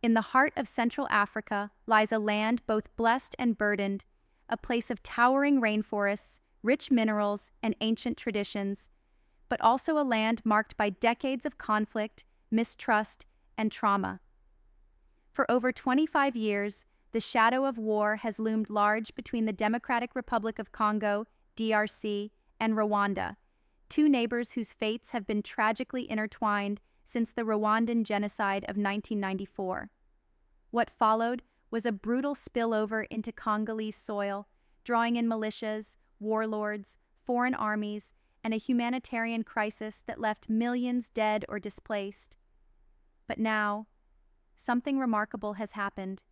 In the heart of Central Africa lies a land both blessed and burdened, a place of towering rainforests, rich minerals, and ancient traditions, but also a land marked by decades of conflict, mistrust, and trauma. For over 25 years, the shadow of war has loomed large between the Democratic Republic of Congo, DRC, and Rwanda, two neighbors whose fates have been tragically intertwined since the Rwandan genocide of 1994. What followed was a brutal spillover into Congolese soil, drawing in militias, warlords, foreign armies, and a humanitarian crisis that left millions dead or displaced. But now, something remarkable has happened.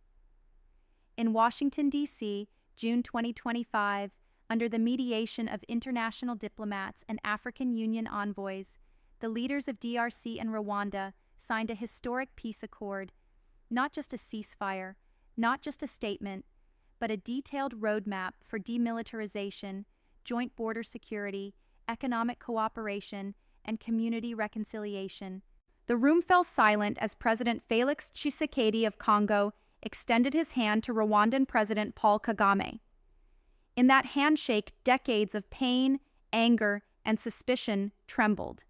In Washington, D.C., June 2025, under the mediation of international diplomats and African Union envoys, the leaders of DRC and Rwanda signed a historic peace accord, not just a ceasefire, not just a statement, but a detailed roadmap for demilitarization, joint border security, economic cooperation, and community reconciliation. The room fell silent as President Félix Tshisekedi of Congo extended his hand to Rwandan President Paul Kagame. In that handshake, decades of pain, anger, and suspicion trembled.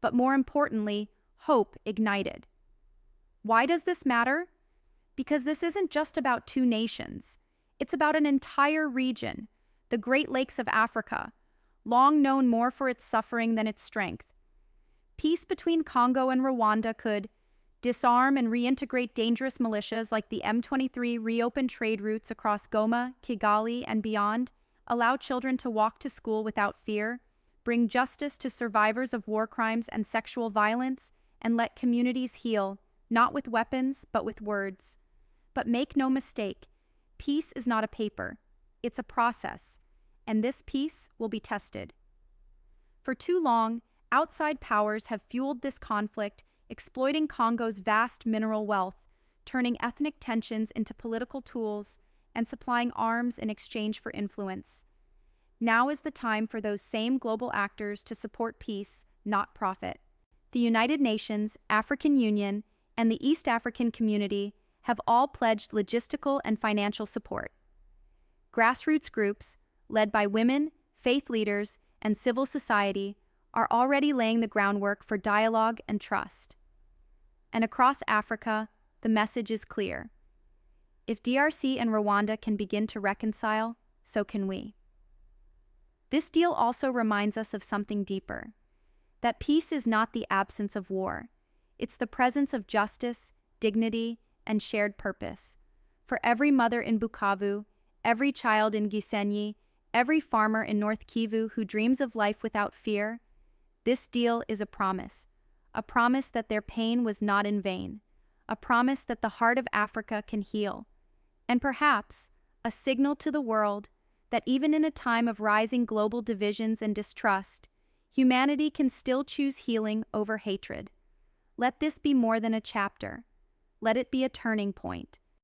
But more importantly, hope ignited. Why does this matter? Because this isn't just about two nations. It's about an entire region, the Great Lakes of Africa, long known more for its suffering than its strength. Peace between Congo and Rwanda could disarm and reintegrate dangerous militias like the M23, reopen trade routes across Goma, Kigali, and beyond, allow children to walk to school without fear, bring justice to survivors of war crimes and sexual violence, and let communities heal, not with weapons, but with words. But make no mistake, peace is not a paper, it's a process, and this peace will be tested. For too long, outside powers have fueled this conflict, exploiting Congo's vast mineral wealth, turning ethnic tensions into political tools, and supplying arms in exchange for influence. Now is the time for those same global actors to support peace, not profit. The United Nations, African Union, and the East African Community have all pledged logistical and financial support. Grassroots groups, led by women, faith leaders, and civil society, are already laying the groundwork for dialogue and trust. And across Africa, the message is clear. If DRC and Rwanda can begin to reconcile, so can we. This deal also reminds us of something deeper, that peace is not the absence of war. It's the presence of justice, dignity, and shared purpose. For every mother in Bukavu, every child in Gisenyi, every farmer in North Kivu who dreams of life without fear, this deal is a promise that their pain was not in vain, a promise that the heart of Africa can heal, and perhaps a signal to the world that even in a time of rising global divisions and distrust, humanity can still choose healing over hatred. Let this be more than a chapter. Let it be a turning point.